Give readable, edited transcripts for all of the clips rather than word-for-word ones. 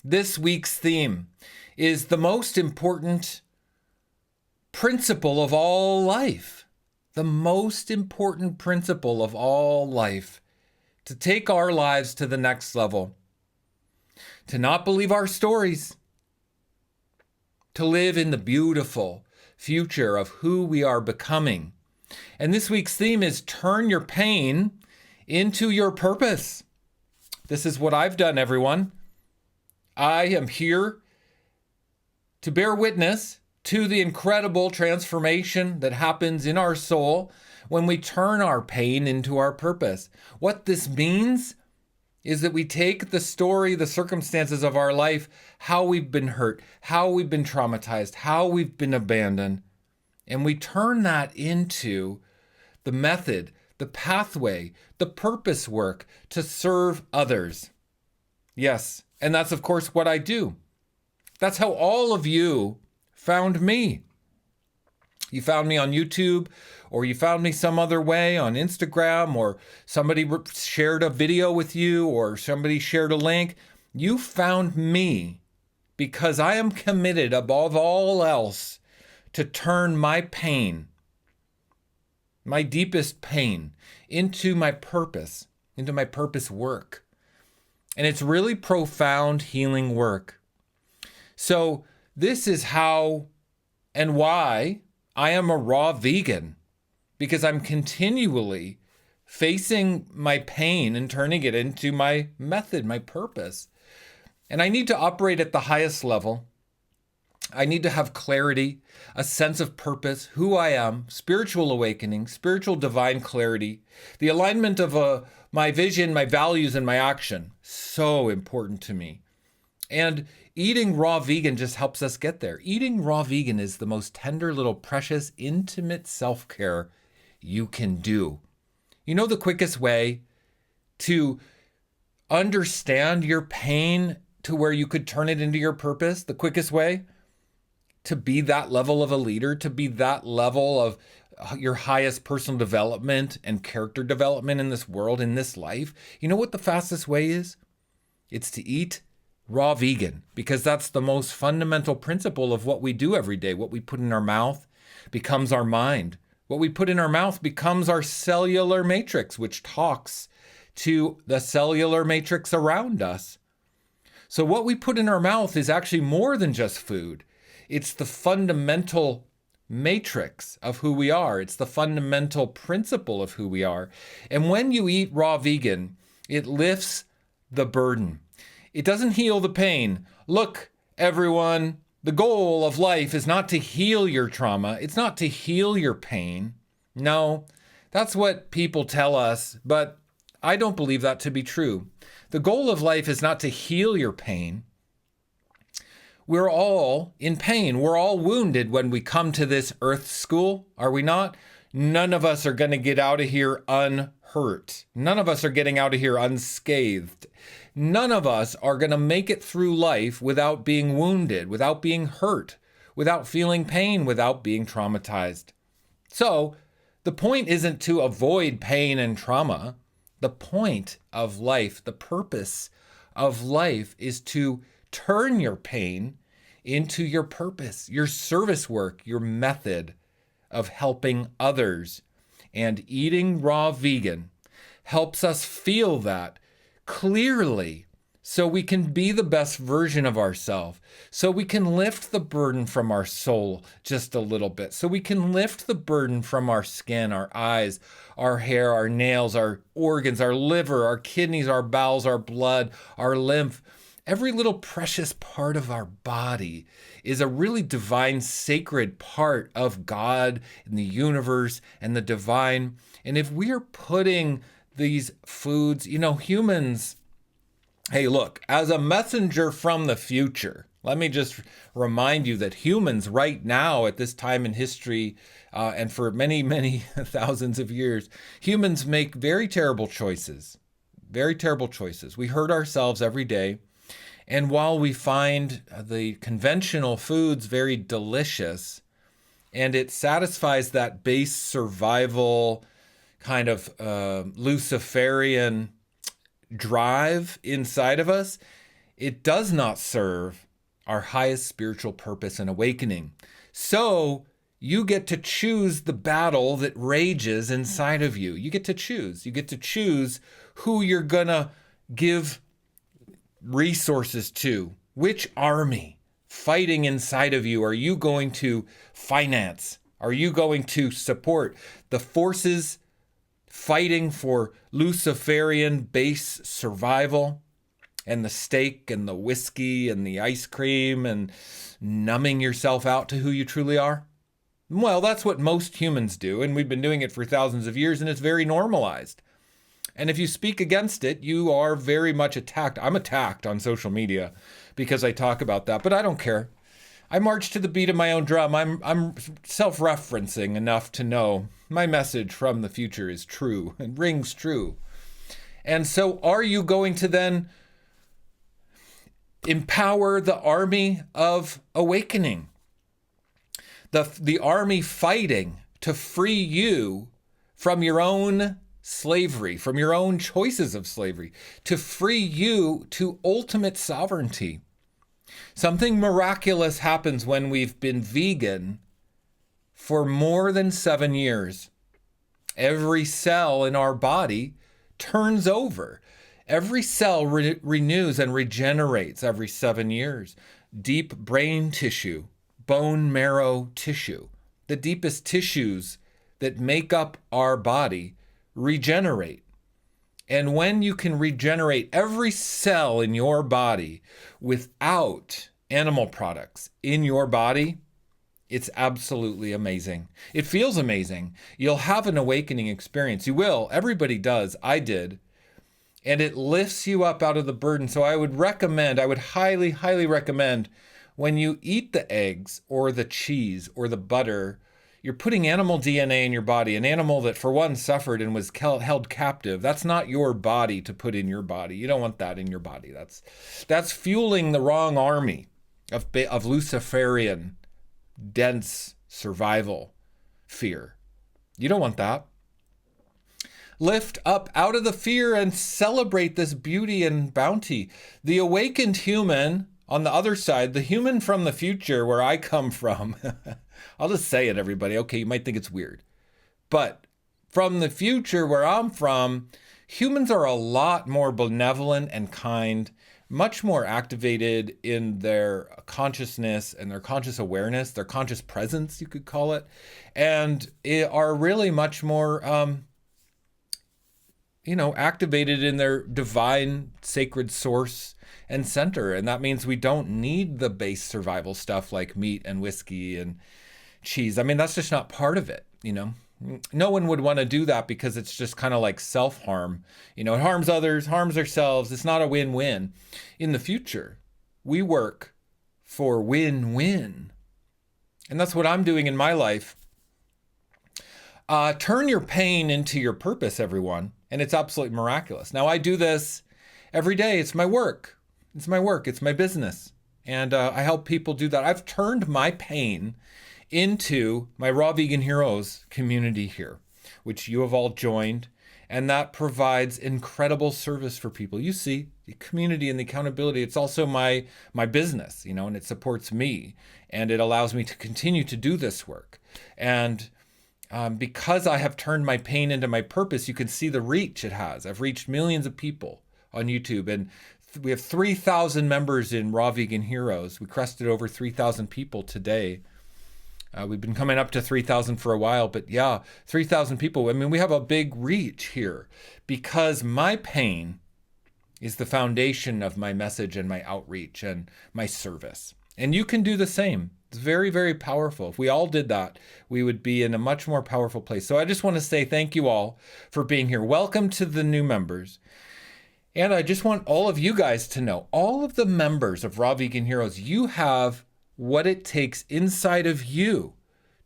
This week's theme is the most important principle of all life. The most important principle of all life. To take our lives to the next level. To not believe our stories. To live in the beautiful future of who we are becoming. And this week's theme is turn your pain into your purpose. This is what I've done, everyone. I am here to bear witness to the incredible transformation that happens in our soul when we turn our pain into our purpose. What this means is that we take the story, the circumstances of our life, how we've been hurt, how we've been traumatized, how we've been abandoned, and we turn that into the method, the pathway, the purpose work to serve others. Yes, and that's of course what I do. That's how all of you found me. You found me on YouTube, or you found me some other way on Instagram, or somebody shared a video with you, or somebody shared a link. You found me because I am committed above all else to turn my pain, my deepest pain, into my purpose work. And it's really profound healing work. So this is how and why I am a raw vegan, because I'm continually facing my pain and turning it into my method, my purpose. And I need to operate at the highest level. I need to have clarity, a sense of purpose, who I am, spiritual awakening, spiritual divine clarity, the alignment of my vision, my values, and my action. So important to me. And eating raw vegan just helps us get there. Eating raw vegan is the most tender, little, precious, intimate self-care you can do. You know the quickest way to understand your pain to where you could turn it into your purpose? The quickest way to be that level of a leader, to be that level of your highest personal development and character development in this world, in this life. You know what the fastest way is? It's to eat raw vegan, because that's the most fundamental principle of what we do every day. What we put in our mouth becomes our mind. What we put in our mouth becomes our cellular matrix, which talks to the cellular matrix around us. So what we put in our mouth is actually more than just food. It's the fundamental matrix of who we are. It's the fundamental principle of who we are. And when you eat raw vegan, it lifts the burden. It doesn't heal the pain. Look, everyone, the goal of life is not to heal your trauma. It's not to heal your pain. No, that's what people tell us, but I don't believe that to be true. The goal of life is not to heal your pain. We're all in pain. We're all wounded when we come to this earth school, are we not? None of us are going to get out of here unhurt. None of us are getting out of here unscathed. None of us are going to make it through life without being wounded, without being hurt, without feeling pain, without being traumatized. So the point isn't to avoid pain and trauma. The point of life, the purpose of life, is to turn your pain into your purpose, your service work, your method of helping others. And eating raw vegan helps us feel that clearly, so we can be the best version of ourselves, so we can lift the burden from our soul just a little bit, so we can lift the burden from our skin, our eyes, our hair, our nails, our organs, our liver, our kidneys, our bowels, our blood, our lymph. Every little precious part of our body is a really divine, sacred part of God and the universe and the divine. And if we are putting these foods, humans, hey, look, as a messenger from the future, let me just remind you that humans right now at this time in history, and for many, many thousands of years, humans make very terrible choices. Very terrible choices. We hurt ourselves every day. And while we find the conventional foods very delicious, and it satisfies that base survival kind of Luciferian drive inside of us, it does not serve our highest spiritual purpose and awakening. So you get to choose the battle that rages inside of you. You get to choose. You get to choose who you're going to give resources to. Which army fighting inside of you are you going to finance? Are you going to support the forces fighting for Luciferian base survival and the steak and the whiskey and the ice cream and numbing yourself out to who you truly are? Well, that's what most humans do, and we've been doing it for thousands of years, and it's very normalized. And if you speak against it, you are very much attacked. I'm attacked on social media because I talk about that, but I don't care. I march to the beat of my own drum. I'm self-referencing enough to know my message from the future is true and rings true. And so are you going to then empower the army of awakening? The army fighting to free you from your own slavery, from your own choices of slavery, to free you to ultimate sovereignty. Something miraculous happens when we've been vegan for more than 7 years. Every cell in our body turns over. Every cell renews and regenerates every 7 years. Deep brain tissue, bone marrow tissue, the deepest tissues that make up our body regenerate. And when you can regenerate every cell in your body without animal products in your body, it's absolutely amazing. It feels amazing. You'll have an awakening experience. You will. Everybody does. I did. And it lifts you up out of the burden. So I would highly, highly recommend when you eat the eggs or the cheese or the butter, you're putting animal DNA in your body, an animal that for one suffered and was held captive. That's not your body to put in your body. You don't want that in your body. That's fueling the wrong army of Luciferian, dense survival fear. You don't want that. Lift up out of the fear and celebrate this beauty and bounty. The awakened human on the other side, the human from the future where I come from, I'll just say it, everybody. Okay, you might think it's weird. But from the future where I'm from, humans are a lot more benevolent and kind, much more activated in their consciousness and their conscious awareness, their conscious presence, you could call it, and are really much more activated in their divine sacred source and center. And that means we don't need the base survival stuff like meat and whiskey and cheese. I mean, that's just not part of it, No one would want to do that because it's just kind of like self-harm. It harms others, harms ourselves. It's not a win-win. In the future, we work for win-win. And that's what I'm doing in my life. Turn your pain into your purpose, everyone. And it's absolutely miraculous. Now, I do this every day. It's my work. It's my work. It's my business. And I help people do that. I've turned my pain into my Raw Vegan Heroes community here, which you have all joined. And that provides incredible service for people. You see, the community and the accountability, it's also my business, and it supports me. And it allows me to continue to do this work. And because I have turned my pain into my purpose, you can see the reach it has. I've reached millions of people on YouTube, and we have 3,000 members in Raw Vegan Heroes. We crested over 3,000 people today. We've been coming up to 3,000 for a while, but yeah, 3,000 people. I mean, we have a big reach here because my pain is the foundation of my message and my outreach and my service. And you can do the same. It's very, very powerful. If we all did that, we would be in a much more powerful place. So I just want to say thank you all for being here. Welcome to the new members. And I just want all of you guys to know, all of the members of Raw Vegan Heroes, you have what it takes inside of you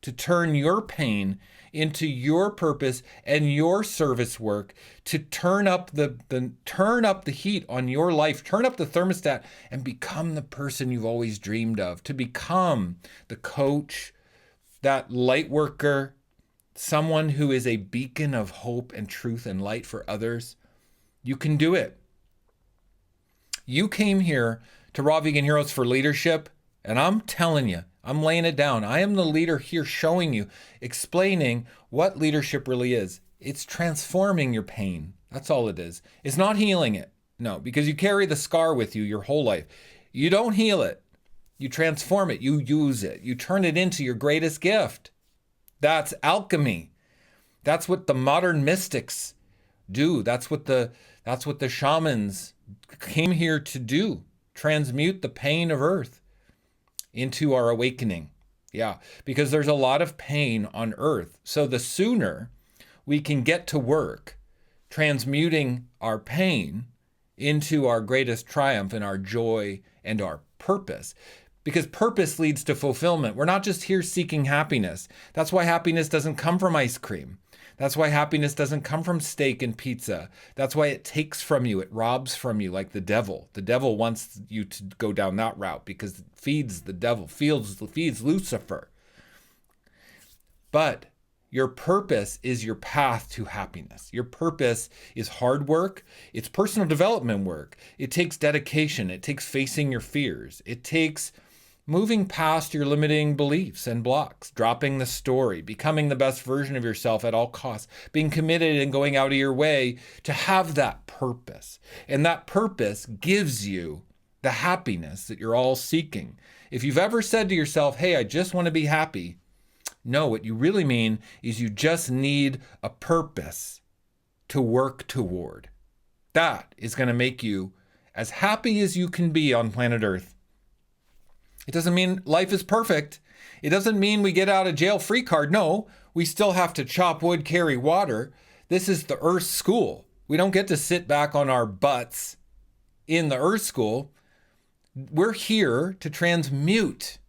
to turn your pain into your purpose and your service work, to turn up the heat on your life, turn up the thermostat, and become the person you've always dreamed of, to become the coach, that light worker, someone who is a beacon of hope and truth and light for others. You can do it. You came here to Raw Vegan Heroes for leadership, and I'm telling you, I'm laying it down. I am the leader here showing you, explaining what leadership really is. It's transforming your pain. That's all it is. It's not healing it. No, because you carry the scar with you your whole life. You don't heal it. You transform it. You use it. You turn it into your greatest gift. That's alchemy. That's what the modern mystics do. That's what the shamans came here to do. Transmute the pain of earth into our awakening. Yeah, because there's a lot of pain on earth. So the sooner we can get to work transmuting our pain into our greatest triumph and our joy and our purpose. Because purpose leads to fulfillment. We're not just here seeking happiness. That's why happiness doesn't come from ice cream. That's why happiness doesn't come from steak and pizza. That's why it takes from you. It robs from you like the devil. The devil wants you to go down that route because it feeds the devil, feeds Lucifer. But your purpose is your path to happiness. Your purpose is hard work. It's personal development work. It takes dedication. It takes facing your fears. It takes moving past your limiting beliefs and blocks, dropping the story, becoming the best version of yourself at all costs, being committed and going out of your way to have that purpose. And that purpose gives you the happiness that you're all seeking. If you've ever said to yourself, hey, I just want to be happy, no, what you really mean is you just need a purpose to work toward. That is going to make you as happy as you can be on planet Earth. It doesn't mean life is perfect. It doesn't mean we get out of jail free card. No, we still have to chop wood, carry water. This is the Earth School. We don't get to sit back on our butts in the Earth School. We're here to transmute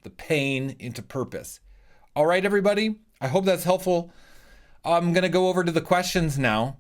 the pain into purpose. All right, everybody, I hope that's helpful. I'm going to go over to the questions now.